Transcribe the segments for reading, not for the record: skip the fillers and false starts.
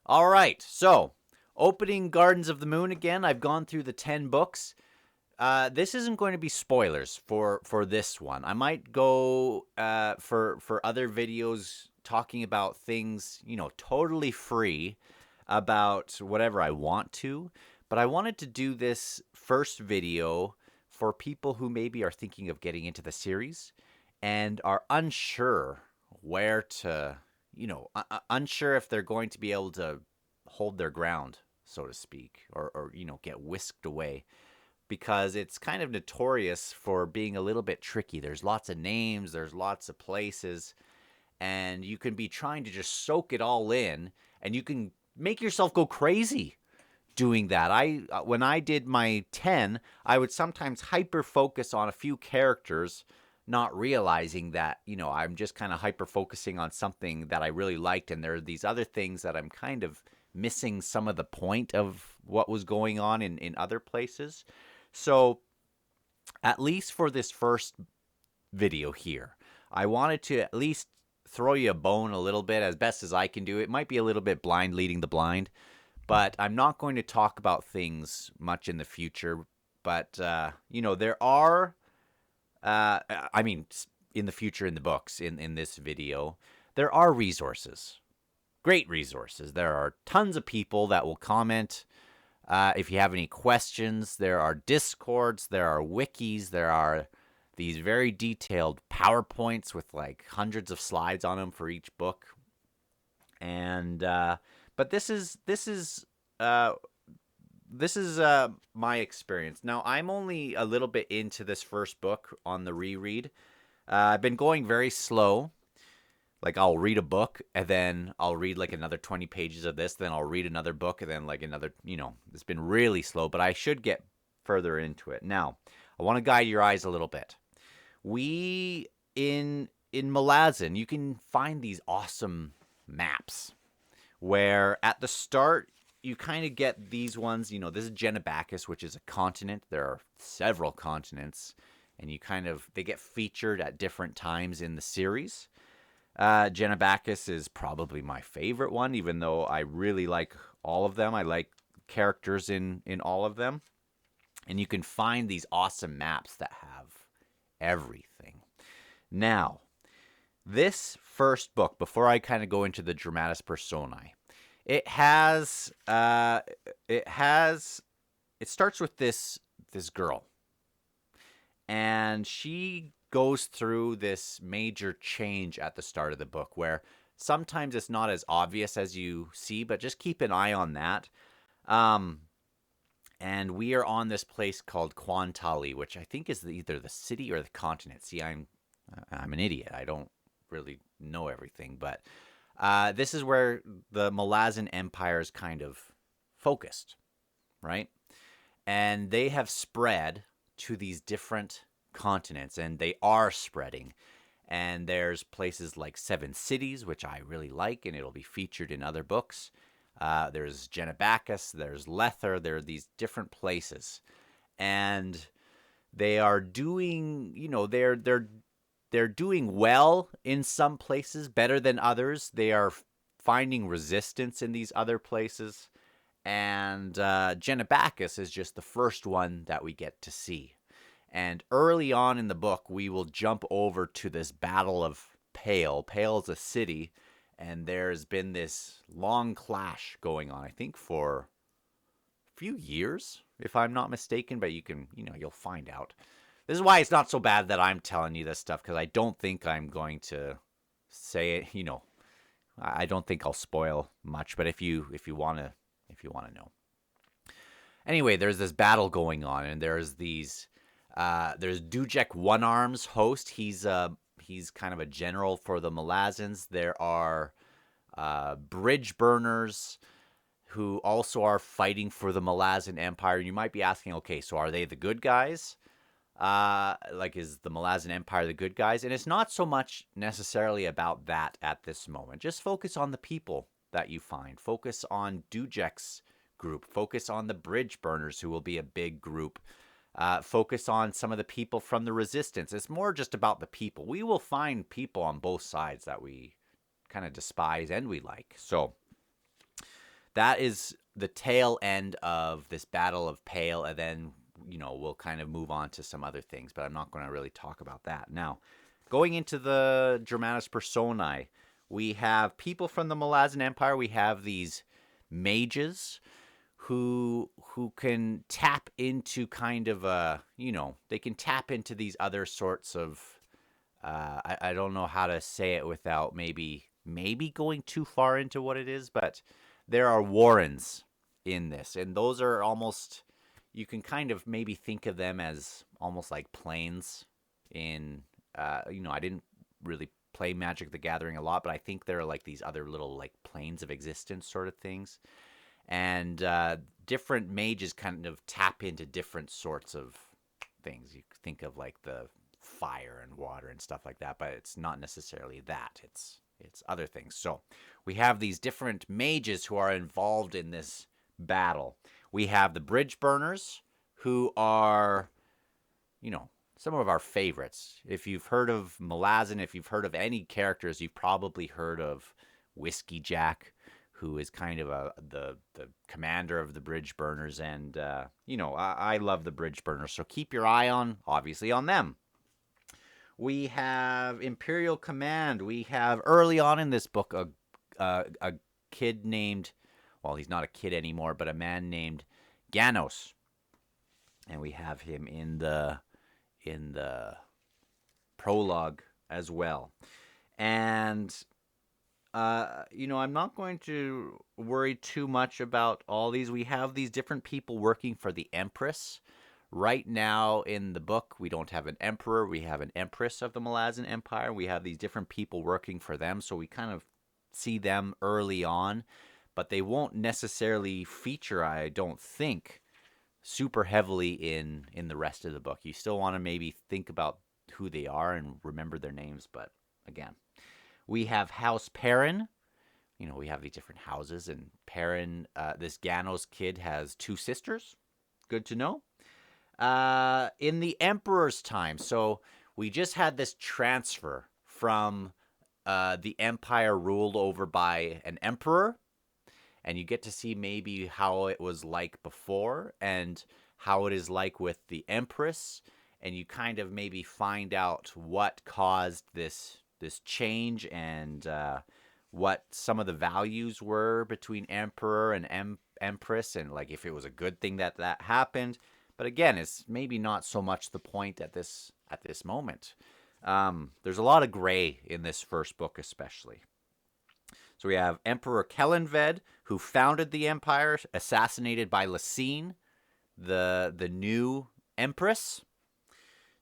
All right, so opening Gardens of the Moon again. I've gone through the 10 books. This isn't going to be spoilers for this one. I might go for other videos talking about things, totally free about whatever I want to. But I wanted to do this first video for people who maybe are thinking of getting into the series and are unsure where to, unsure if they're going to be able to hold their ground, so to speak, or get whisked away because it's kind of notorious for being a little bit tricky. There's lots of names, there's lots of places, and you can be trying to just soak it all in, and you can make yourself go crazy doing that. When I did my 10, I would sometimes hyper focus on a few characters, not realizing that, I'm just kind of hyper focusing on something that I really liked, and there are these other things that I'm kind of missing some of the point of what was going on in other places. So, at least for this first video here, I wanted to at least throw you a bone a little bit as best as I can do. It might be a little bit blind leading the blind, but I'm not going to talk about things much in the future. But, there are, in the future in the books, in this video, there are resources, great resources. There are tons of people that will comment. If you have any questions, there are discords, there are wikis, there are these very detailed PowerPoints with like hundreds of slides on them for each book. And but this is my experience. Now I'm only a little bit into this first book on the reread. I've been going very slow. Like I'll read a book and then I'll read like another 20 pages of this, then I'll read another book and then like another, it's been really slow, but I should get further into it. Now, I want to guide your eyes a little bit. We in Malazan, you can find these awesome maps where at the start you kind of get these ones, this is Genebacus, which is a continent. There are several continents and they get featured at different times in the series. Genebacus is probably my favorite one, even though I really like all of them. I like characters in all of them. And you can find these awesome maps that have everything. Now, this first book, before I kind of go into the dramatis personae, it starts with this girl. And she goes through this major change at the start of the book where sometimes it's not as obvious as you see, but just keep an eye on that. And we are on this place called Quantali, which I think is either the city or the continent. See, I'm an idiot. I don't really know everything, but this is where the Malazan Empire is kind of focused, right? And they have spread to these different continents, and they are spreading. And there's places like 7 cities, which I really like, and it'll be featured in other books. There's Genebacus, there's Lether, there are these different places. And they are doing, they're doing well in some places, better than others. They are finding resistance in these other places. And Genebacus is just the first one that we get to see. And early on in the book, we will jump over to this Battle of Pale. Pale is a city, and there's been this long clash going on, I think, for a few years, if I'm not mistaken, but you'll find out. This is why it's not so bad that I'm telling you this stuff, because I don't think I'm going to say it, I don't think I'll spoil much, but if you want to know. Anyway, there's this battle going on, and there's Dujek One Arms host. He's kind of a general for the Malazans. There are bridge burners who also are fighting for the Malazan Empire. You might be asking, okay, so are they the good guys? Is the Malazan Empire the good guys? And it's not so much necessarily about that at this moment. Just focus on the people that you find. Focus on Dujek's group. Focus on the bridge burners, who will be a big group. Focus on some of the people from the resistance. It's more just about the people. We will find people on both sides that we kind of despise and we like. So that is the tail end of this Battle of Pale, and then we'll kind of move on to some other things, but I'm not going to really talk about that now. Going into the Dramatis Personae, we have people from the Malazan Empire. We have these mages who can tap into kind of they can tap into these other sorts of I don't know how to say it without maybe going too far into what it is, but there are warrens in this, and those are almost, you can kind of maybe think of them as almost like planes in I didn't really play Magic the Gathering a lot, but I think there are like these other little like planes of existence sort of things. And different mages kind of tap into different sorts of things. You think of like the fire and water and stuff like that, but it's not necessarily that. It's other things. So we have these different mages who are involved in this battle. We have the bridge burners, who are, some of our favorites. If you've heard of Malazan, if you've heard of any characters, you've probably heard of Whiskey Jack, who is kind of the commander of the bridge burners. And, I love the bridge burners, so keep your eye obviously on them. We have Imperial Command. We have, early on in this book, a kid named, well, he's not a kid anymore, but a man named Ganos. And we have him in the prologue as well. And I'm not going to worry too much about all these. We have these different people working for the Empress. Right now in the book, we don't have an emperor. We have an empress of the Malazan Empire. We have these different people working for them, so we kind of see them early on, but they won't necessarily feature, I don't think, super heavily in the rest of the book. You still want to maybe think about who they are and remember their names, but again. We have House Perrin. We have these different houses, and Perrin, this Ganos kid, has 2 sisters. Good to know. In the Emperor's time, so we just had this transfer from the Empire ruled over by an emperor, and you get to see maybe how it was like before and how it is like with the Empress, and you kind of maybe find out what caused this change and what some of the values were between Emperor and Empress, and like if it was a good thing that happened. But again, it's maybe not so much the point at this moment. There's a lot of gray in this first book, especially. So we have Emperor Kellenved, who founded the empire, assassinated by Lysine, the new empress.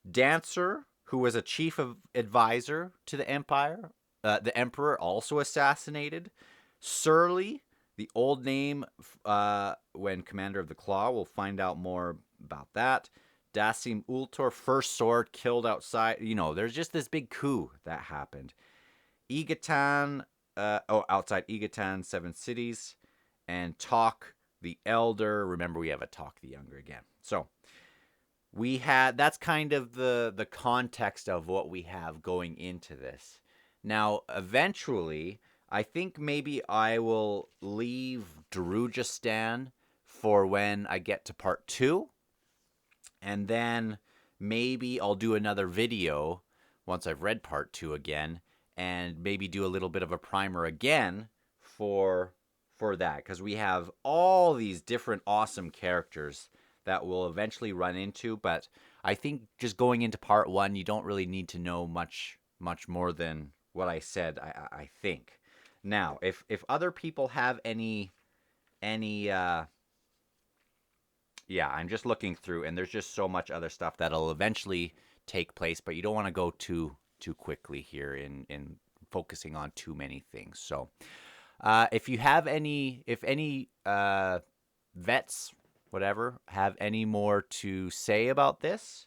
Dancer, who was a chief advisor to the empire, the emperor, also assassinated. Surly, the old name when commander of the Claw. We'll find out more about that. Dasim Ultor, first sword, killed outside. There's just this big coup that happened. Egatan, outside Egatan, 7 cities. And Talk the Elder. Remember, we have a Talk the Younger again. So that's kind of the context of what we have going into this. Now, eventually, I think maybe I will leave Darujistan for when I get to part 2. And then maybe I'll do another video once I've read part 2 again, and maybe do a little bit of a primer again for that. Because we have all these different awesome characters that we'll eventually run into. But I think just going into part 1, you don't really need to know much more than what I said, I think. Now, if other people have any I'm just looking through, and there's just so much other stuff that'll eventually take place, but you don't want to go too quickly here in focusing on too many things. So, if any vets, whatever, have any more to say about this,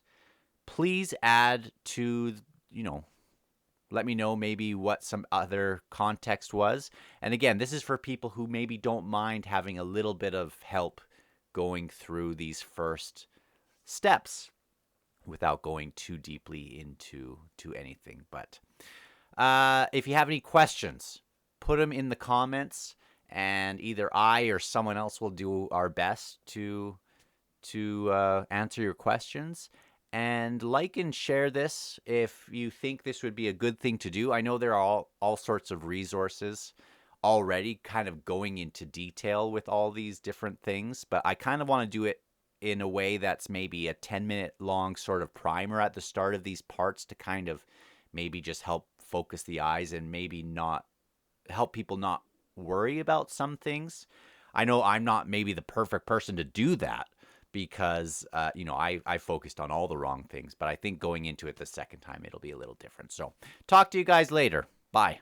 please add to, let me know maybe what some other context was. And again, this is for people who maybe don't mind having a little bit of help going through these first steps without going too deeply into anything. But if you have any questions, put them in the comments, and either I or someone else will do our best to answer your questions. And like and share this if you think this would be a good thing to do. I know there are all sorts of resources already kind of going into detail with all these different things, but I kind of want to do it in a way that's maybe a 10-minute long sort of primer at the start of these parts to kind of maybe just help focus the eyes and maybe not help people not worry about some things. I know I'm not maybe the perfect person to do that because I focused on all the wrong things, but I think going into it the second time it'll be a little different. So talk to you guys later. Bye.